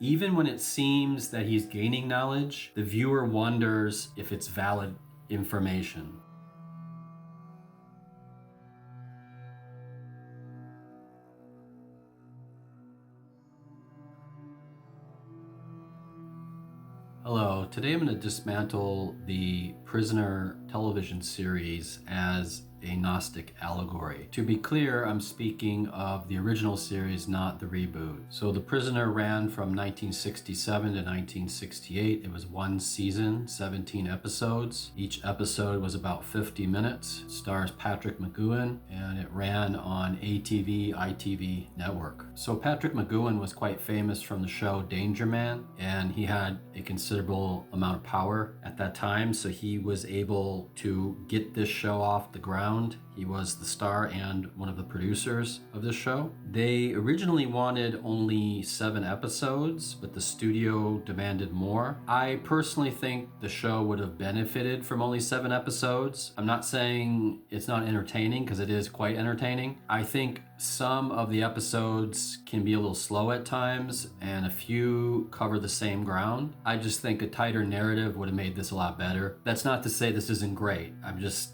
Even when it seems that he's gaining knowledge, the viewer wonders if it's valid information. Hello, today I'm going to dismantle the Prisoner television series as a Gnostic allegory. To be clear, I'm speaking of the original series, not the reboot. So The Prisoner ran from 1967 to 1968. It was one season, 17 episodes. Each episode was about 50 minutes. It stars Patrick McGoohan, and it ran on ATV, ITV network. So Patrick McGoohan was quite famous from the show Danger Man, and he had a considerable amount of power at that time, so he was able to get this show off the ground. He was the star and one of the producers of this show. They originally wanted only 7 episodes, but the studio demanded more. I personally think the show would have benefited from only 7 episodes. I'm not saying it's not entertaining, because it is quite entertaining. I think some of the episodes can be a little slow at times, and a few cover the same ground. I just think a tighter narrative would have made this a lot better. That's not to say this isn't great. I'm just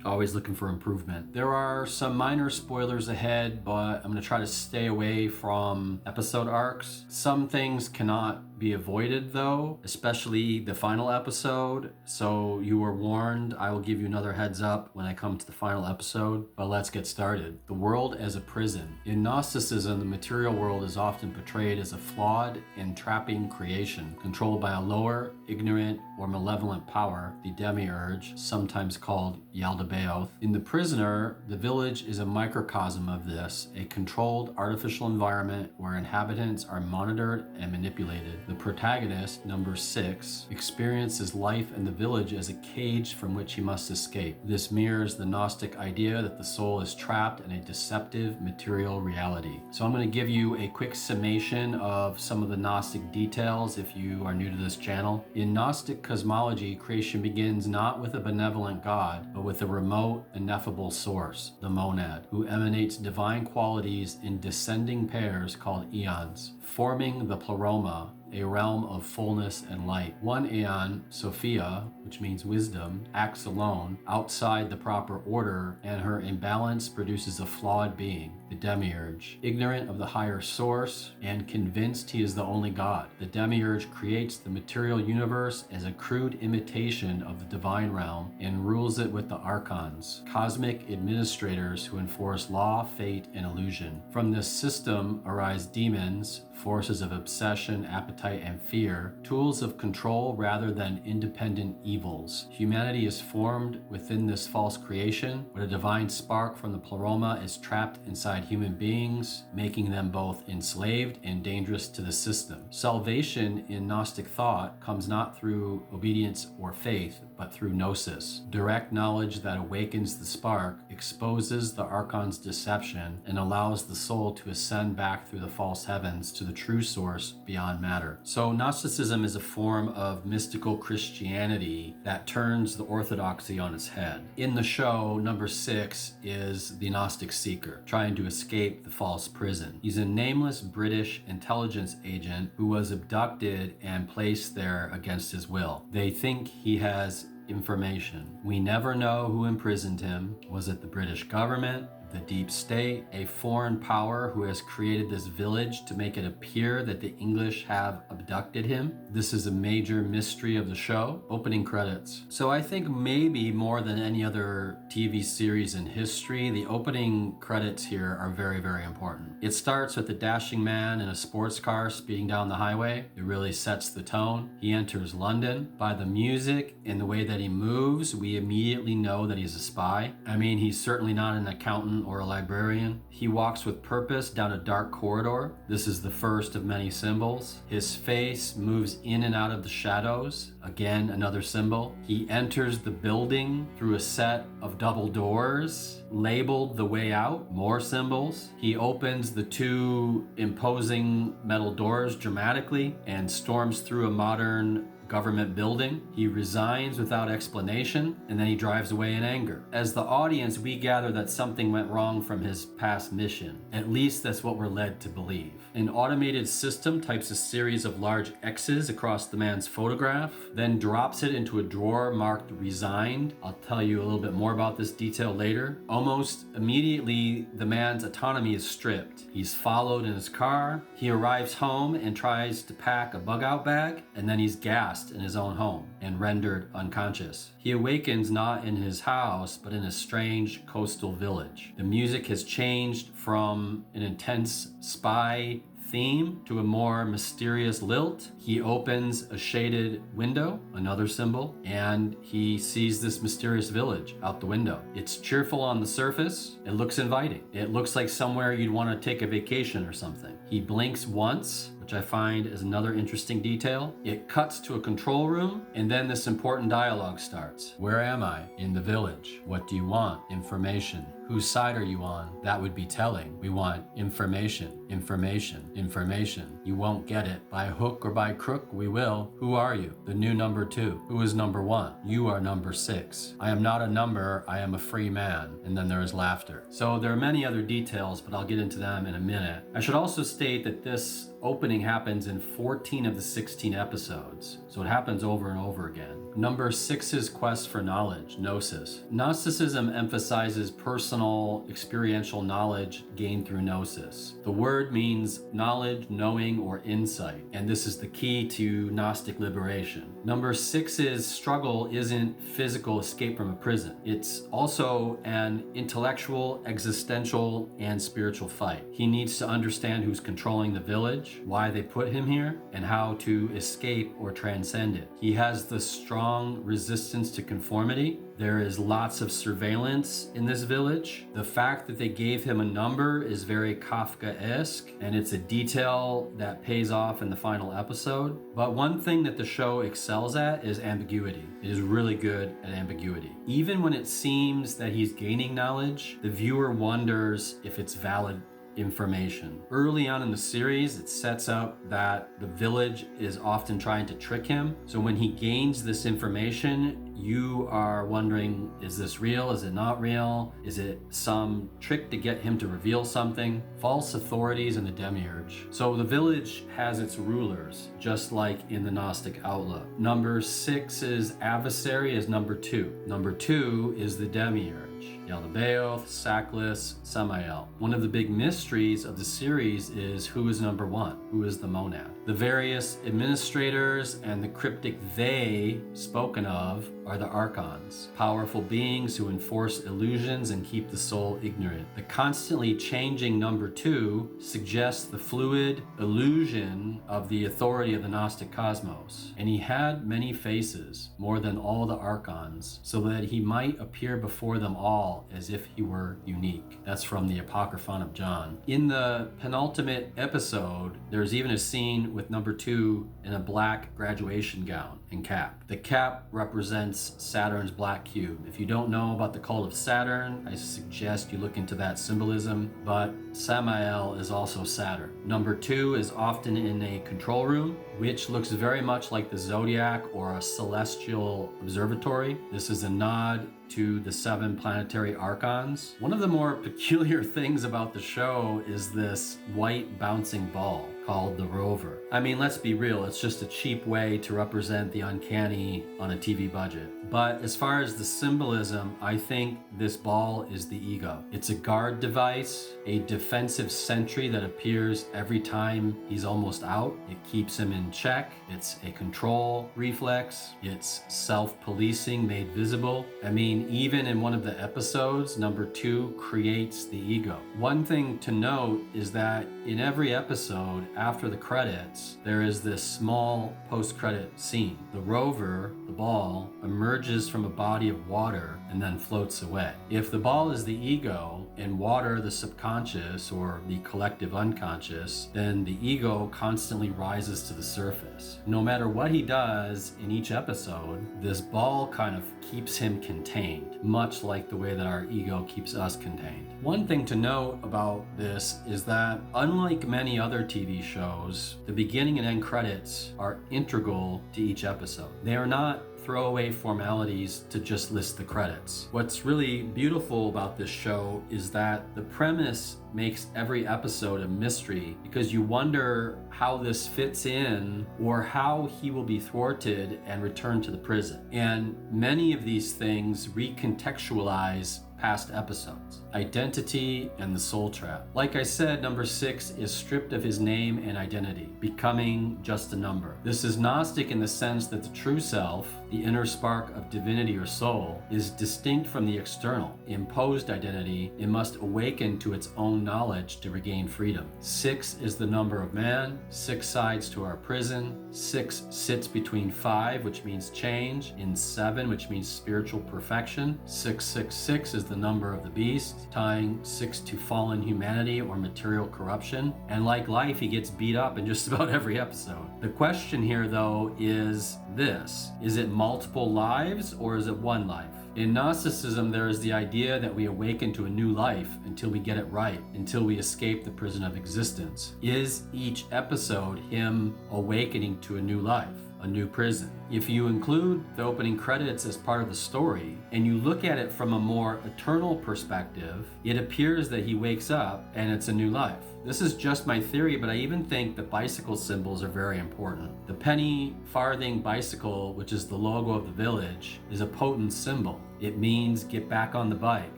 always looking for improvement. There are some minor spoilers ahead, but I'm going to try to stay away from episode arcs. Some things cannot be avoided though, especially the final episode. So you were warned. I will give you another heads up when I come to the final episode, but let's get started. The world as a prison. In Gnosticism, the material world is often portrayed as a flawed, entrapping creation, controlled by a lower, ignorant, or malevolent power, the Demiurge, sometimes called Yaldabaoth. In The Prisoner, the village is a microcosm of this, a controlled artificial environment where inhabitants are monitored and manipulated. The protagonist, number 6, experiences life in the village as a cage from which he must escape. This mirrors the Gnostic idea that the soul is trapped in a deceptive material reality. So I'm going to give you a quick summation of some of the Gnostic details if you are new to this channel. In Gnostic cosmology, creation begins not with a benevolent God, but with a remote, ineffable source, the monad, who emanates divine qualities in descending pairs called eons, forming the pleroma, a realm of fullness and light. One aeon, Sophia, which means wisdom, acts alone, outside the proper order, and her imbalance produces a flawed being, the Demiurge. Ignorant of the higher source and convinced he is the only God, the Demiurge creates the material universe as a crude imitation of the divine realm and rules it with the archons, cosmic administrators who enforce law, fate, and illusion. From this system arise demons, forces of obsession, appetite, and fear, tools of control rather than independent evils. Humanity is formed within this false creation, but a divine spark from the pleroma is trapped inside human beings, making them both enslaved and dangerous to the system. Salvation in Gnostic thought comes not through obedience or faith, but through Gnosis. Direct knowledge that awakens the spark, exposes the archon's deception, and allows the soul to ascend back through the false heavens to the true source beyond matter. So Gnosticism is a form of mystical Christianity that turns the orthodoxy on its head. In the show, number 6 is the Gnostic seeker, trying to escape the false prison. He's a nameless British intelligence agent who was abducted and placed there against his will. They think he has information. We never know who imprisoned him. Was it the British government, the deep state, a foreign power who has created this village to make it appear that the English have abducted him? This is a major mystery of the show. Opening credits. So I think maybe more than any other TV series in history, the opening credits here are very, very important. It starts with a dashing man in a sports car speeding down the highway. It really sets the tone. He enters London. By the music and the way that he moves, we immediately know that he's a spy. I mean, he's certainly not an accountant or a librarian. He walks with purpose down a dark corridor. This is the first of many symbols. His face moves in and out of the shadows. Again, another symbol. He enters the building through a set of double doors, labeled the way out. More symbols. He opens the 2 imposing metal doors dramatically and storms through a modern government building. He resigns without explanation, and then he drives away in anger. As the audience, we gather that something went wrong from his past mission. At least that's what we're led to believe. An automated system types a series of large X's across the man's photograph, then drops it into a drawer marked resigned. I'll tell you a little bit more about this detail later. Almost immediately, the man's autonomy is stripped. He's followed in his car. He arrives home and tries to pack a bug-out bag, and then he's gassed in his own home and rendered unconscious. He awakens not in his house, but in a strange coastal village. The music has changed from an intense spy theme to a more mysterious lilt. He opens a shaded window, another symbol, and he sees this mysterious village out the window. It's cheerful on the surface. It looks inviting. It looks like somewhere you'd want to take a vacation or something. He blinks once, which I find is another interesting detail. It cuts to a control room, and then this important dialogue starts. Where am I? In the village. What do you want? Information. Whose side are you on? That would be telling. We want information, information, information. You won't get it. By hook or by crook, we will. Who are you? The new number 2. Who is number 1? You are number 6. I am not a number, I am a free man. And then there is laughter. So there are many other details, but I'll get into them in a minute. I should also state that this opening happens in 14 of the 16 episodes, so it happens over and over again. Number 6's quest for knowledge, Gnosis. Gnosticism emphasizes personal, experiential knowledge gained through Gnosis. The word means knowledge, knowing, or insight, and this is the key to Gnostic liberation. Number 6's struggle isn't physical escape from a prison. It's also an intellectual, existential, and spiritual fight. He needs to understand who's controlling the village, why they put him here, and how to escape or transcend it. He has the strong resistance to conformity. There is lots of surveillance in this village. The fact that they gave him a number is very Kafkaesque, and it's a detail that pays off in the final episode. But one thing that the show excels at is ambiguity. It is really good at ambiguity. Even when it seems that he's gaining knowledge, the viewer wonders if it's valid information. Early on in the series, it sets up that the village is often trying to trick him. So when he gains this information, you are wondering, is this real? Is it not real? Is it some trick to get him to reveal something? False authorities and the Demiurge. So the village has its rulers, just like in the Gnostic outlook. Number 6's adversary is number 2. Number 2 is the Demiurge. Yaldabaoth, Saklis, Samael. One of the big mysteries of the series is who is number 1, who is the monad. The various administrators and the cryptic they spoken of are the archons, powerful beings who enforce illusions and keep the soul ignorant. The constantly changing number 2 suggests the fluid illusion of the authority of the Gnostic cosmos. And he had many faces, more than all the archons, so that he might appear before them all as if he were unique. That's from the Apocryphon of John. In the penultimate episode, there's even a scene with number 2 in a black graduation gown and cap. The cap represents Saturn's black cube. If you don't know about the cult of Saturn, I suggest you look into that symbolism, but Samael is also Saturn. Number 2 is often in a control room, which looks very much like the zodiac or a celestial observatory. This is a nod to the 7 planetary archons. One of the more peculiar things about the show is this white bouncing ball called the rover. I mean, let's be real, it's just a cheap way to represent the uncanny on a TV budget. But as far as the symbolism, I think this ball is the ego. It's a guard device, a defensive sentry that appears every time he's almost out. It keeps him in check. It's a control reflex. It's self-policing made visible. I mean, even in one of the episodes, number 2 creates the ego. One thing to note is that in every episode, after the credits, there is this small post-credit scene. The rover, the ball, emerges emerges from a body of water and then floats away. If the ball is the ego and water the subconscious or the collective unconscious, then the ego constantly rises to the surface. No matter what he does in each episode, this ball kind of keeps him contained, much like the way that our ego keeps us contained. One thing to note about this is that unlike many other TV shows, the beginning and end credits are integral to each episode. They are not throwaway formalities to just list the credits. What's really beautiful about this show is that the premise makes every episode a mystery because you wonder how this fits in or how he will be thwarted and returned to the prison. And many of these things recontextualize past episodes. Identity and the soul trap. Like I said, number 6 is stripped of his name and identity, becoming just a number. This is Gnostic in the sense that the true self, the inner spark of divinity or soul, is distinct from the external, imposed identity. It must awaken to its own knowledge to regain freedom. 6 is the number of man, 6 sides to our prison. 6 sits between 5, which means change, in 7, which means spiritual perfection. 666 is the number of the beast, tying 6 to fallen humanity or material corruption. And like life, he gets beat up in just about every episode. The question here, though, is this: is it multiple lives or is it one life? In Gnosticism, there is the idea that we awaken to a new life until we get it right, until we escape the prison of existence. Is each episode him awakening to a new life, a new prison? If you include the opening credits as part of the story, and you look at it from a more eternal perspective, it appears that he wakes up and it's a new life. This is just my theory, but I even think the bicycle symbols are very important. The penny farthing bicycle, which is the logo of the village, is a potent symbol. It means get back on the bike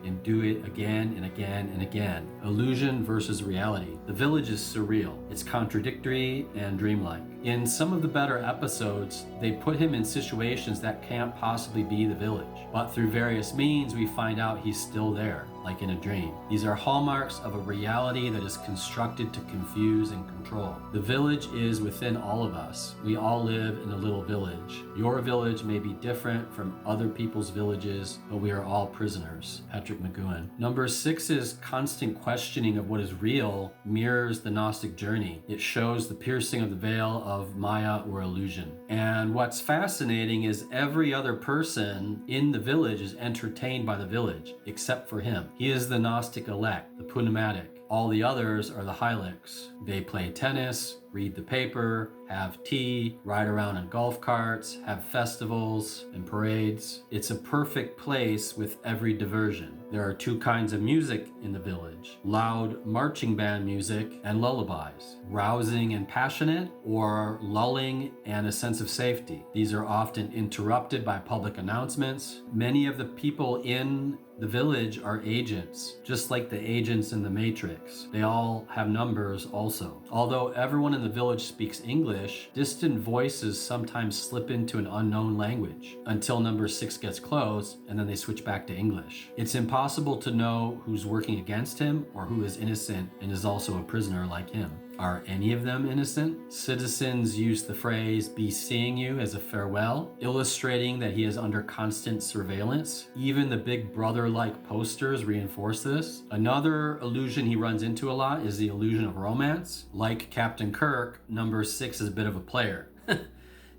and do it again and again and again. Illusion versus reality. The village is surreal. It's contradictory and dreamlike. In some of the better episodes, they put him in situations that can't possibly be the village. But through various means, we find out he's still there, like in a dream. These are hallmarks of a reality that is constructed to confuse and control. The village is within all of us. We all live in a little village. Your village may be different from other people's villages, but we are all prisoners. Patrick McGowan. Number 6's constant questioning of what is real mirrors the Gnostic journey. It shows the piercing of the veil of Maya or illusion. And what's fascinating is every other person in the village is entertained by the village, except for him. He is the Gnostic elect, the Punamatic. All the others are the Hylics. They play tennis, read the paper, have tea, ride around in golf carts, have festivals and parades. It's a perfect place with every diversion. There are 2 kinds of music in the village: loud marching band music and lullabies, rousing and passionate, or lulling and a sense of safety. These are often interrupted by public announcements. Many of the people in the village are agents, just like the agents in the Matrix. They all have numbers also. Although everyone in the village speaks English, distant voices sometimes slip into an unknown language until number 6 gets close, and then they switch back to English. It's impossible to know who's working against him or who is innocent and is also a prisoner like him. Are any of them innocent? Citizens use the phrase "be seeing you" as a farewell, illustrating that he is under constant surveillance. Even the Big Brother-like posters reinforce this. Another illusion he runs into a lot is the illusion of romance. Like Captain Kirk, number 6 is a bit of a player.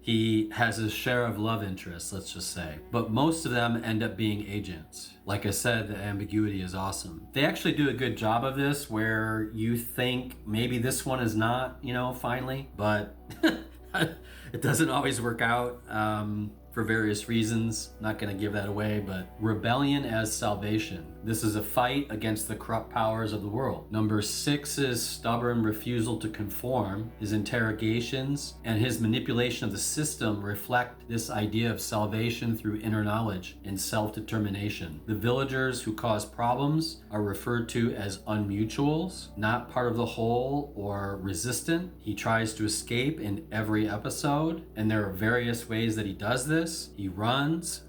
He has his share of love interests, let's just say. But most of them end up being agents. Like I said, the ambiguity is awesome. They actually do a good job of this where you think maybe this one is not, finally, but it doesn't always work out. For various reasons. Not going to give that away, but rebellion as salvation. This is a fight against the corrupt powers of the world. Number 6's stubborn refusal to conform, his interrogations, and his manipulation of the system reflect this idea of salvation through inner knowledge and self-determination. The villagers who cause problems are referred to as unmutuals, not part of the whole or resistant. He tries to escape in every episode, and there are various ways that he does this. He runs,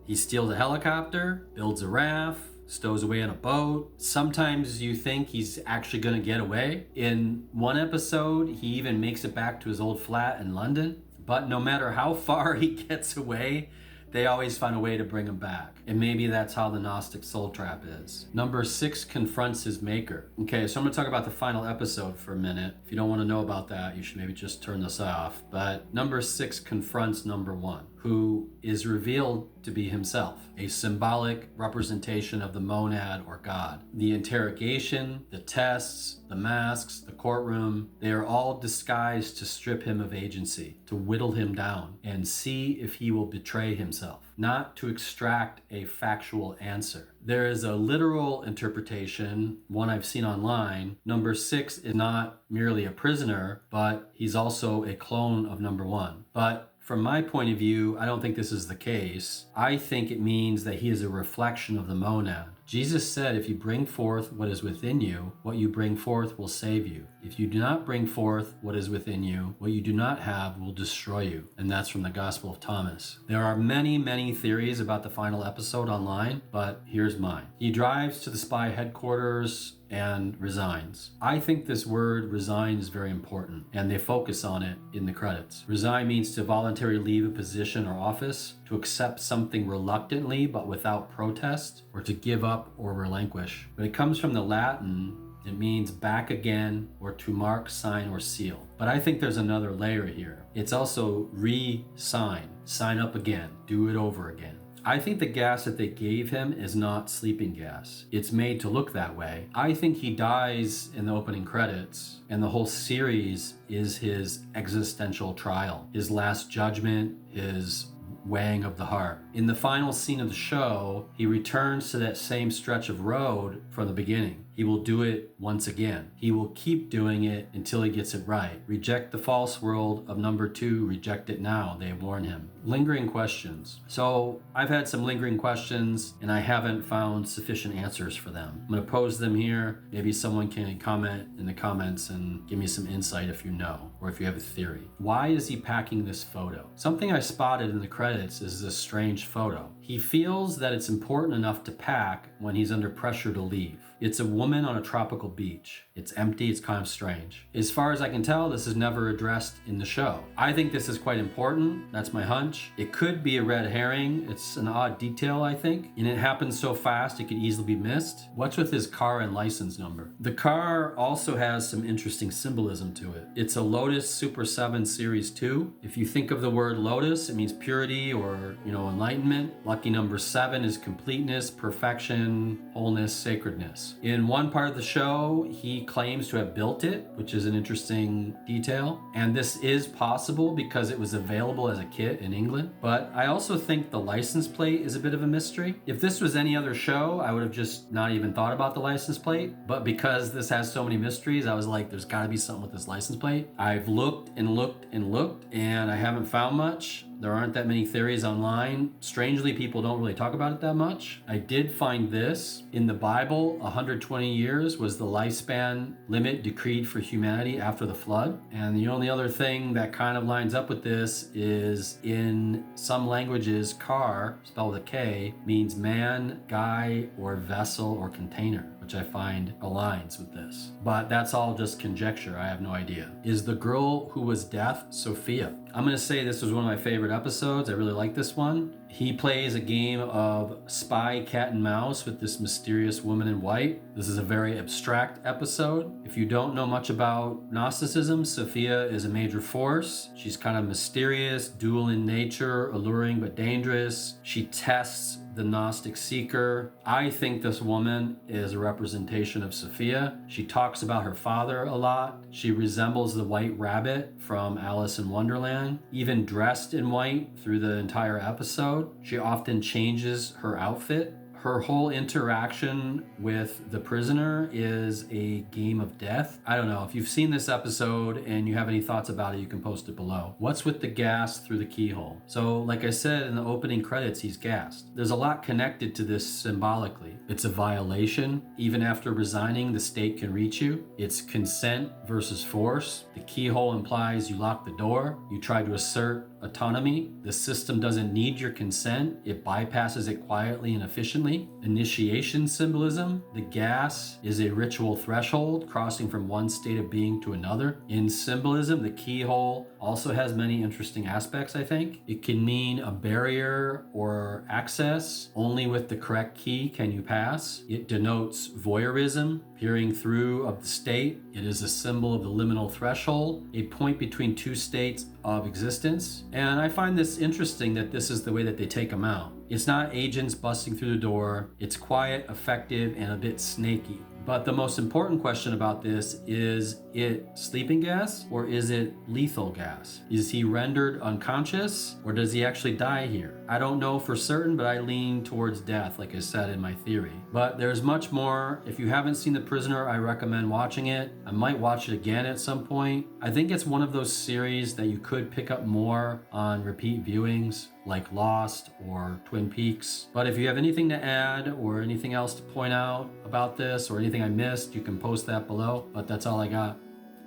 he steals a helicopter, builds a raft, stows away on a boat. Sometimes you think he's actually going to get away. In one episode, he even makes it back to his old flat in London. But no matter how far he gets away, they always find a way to bring him back. And maybe that's how the Gnostic soul trap is. Number 6 confronts his maker. Okay, so I'm gonna talk about the final episode for a minute. If you don't wanna know about that, you should maybe just turn this off. But number 6 confronts number 1, who is revealed to be himself, a symbolic representation of the monad or God. The interrogation, the tests, the masks, the courtroom, they are all disguised to strip him of agency, to whittle him down, and see if he will betray himself, not to extract a factual answer. There is a literal interpretation, one I've seen online. Number 6 is not merely a prisoner, but he's also a clone of number 1. But from my point of view, I don't think this is the case. I think it means that he is a reflection of the monad. Jesus said, if you bring forth what is within you, what you bring forth will save you. If you do not bring forth what is within you, what you do not have will destroy you. And that's from the Gospel of Thomas. There are many, many theories about the final episode online, but here's mine. He drives to the spy headquarters and resigns. I think this word resign is very important, and they focus on it in the credits. Resign means to voluntarily leave a position or office, to accept something reluctantly but without protest, or to give up or relinquish. But it comes from the Latin. It means back again, or to mark, sign, or seal. But I think there's another layer here. It's also re-sign, sign up again, do it over again. I think the gas that they gave him is not sleeping gas. It's made to look that way. I think he dies in the opening credits, and the whole series is his existential trial, his last judgment, his weighing of the heart. In the final scene of the show, he returns to that same stretch of road from the beginning. He will do it once again. He will keep doing it until he gets it right. Reject the false world of number 2, reject it now, they warn him. Lingering questions. So I've had some lingering questions and I haven't found sufficient answers for them. I'm gonna pose them here. Maybe someone can comment in the comments and give me some insight if you know, or if you have a theory. Why is he packing this photo? Something I spotted in the credits is this strange photo. He feels that it's important enough to pack when he's under pressure to leave. It's a woman on a tropical beach. It's empty, it's kind of strange. As far as I can tell, this is never addressed in the show. I think this is quite important, that's my hunch. It could be a red herring, it's an odd detail I think, and it happens so fast it could easily be missed. What's with his car and license number? The car also has some interesting symbolism to it. It's a Lotus Super 7 Series 2. If you think of the word lotus, it means purity or, enlightenment. Lucky number 7 is completeness, perfection, wholeness, sacredness. In one part of the show, he claims to have built it, which is an interesting detail. And this is possible because it was available as a kit in England. But I also think the license plate is a bit of a mystery. If this was any other show, I would have just not even thought about the license plate. But because this has so many mysteries, I was like, there's gotta be something with this license plate. I've looked and looked and looked, and I haven't found much. There aren't that many theories online. Strangely, people don't really talk about it that much. I did find this. In the Bible, 120 years was the lifespan limit decreed for humanity after the flood. And the only other thing that kind of lines up with this is in some languages, kar, spelled with a K, means man, guy, or vessel or container, which I find aligns with this. But that's all just conjecture, I have no idea. Is the girl who was deaf Sophia? I'm gonna say this was one of my favorite episodes. I really like this one. He plays a game of spy cat and mouse with this mysterious woman in white. This is a very abstract episode. If you don't know much about Gnosticism, Sophia is a major force. She's kind of mysterious, dual in nature, alluring but dangerous. She tests the Gnostic seeker. I think this woman is a representation of Sophia. She talks about her father a lot. She resembles the White Rabbit from Alice in Wonderland, even dressed in white through the entire episode. She often changes her outfit. Her whole interaction with the prisoner is a game of death. I don't know. If you've seen this episode and you have any thoughts about it, you can post it below. What's with the gas through the keyhole? So, like I said in the opening credits, he's gassed. There's a lot connected to this symbolically. It's a violation. Even after resigning, the state can reach you. It's consent versus force. The keyhole implies you lock the door. You try to assert autonomy. The system doesn't need your consent. It bypasses it quietly and efficiently. symbolically. Initiation symbolism. The gas is a ritual threshold crossing from one state of being to another. In symbolism, the keyhole also has many interesting aspects, I think. It can mean a barrier or access. Only with the correct key can you pass. It denotes voyeurism, peering through of the state. It is a symbol of the liminal threshold, a point between two states of existence. And I find this interesting that this is the way that they take them out. It's not agents busting through the door. It's quiet, effective, and a bit snaky. But the most important question about this is it sleeping gas or is it lethal gas? Is he rendered unconscious or does he actually die here? I don't know for certain, but I lean towards death, like I said in my theory. But there's much more. If you haven't seen The Prisoner, I recommend watching it. I might watch it again at some point. I think it's one of those series that you could pick up more on repeat viewings, like Lost or Twin Peaks. But if you have anything to add or anything else to point out about this or anything I missed, you can post that below. But that's all I got.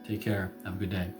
Take care. Have a good day.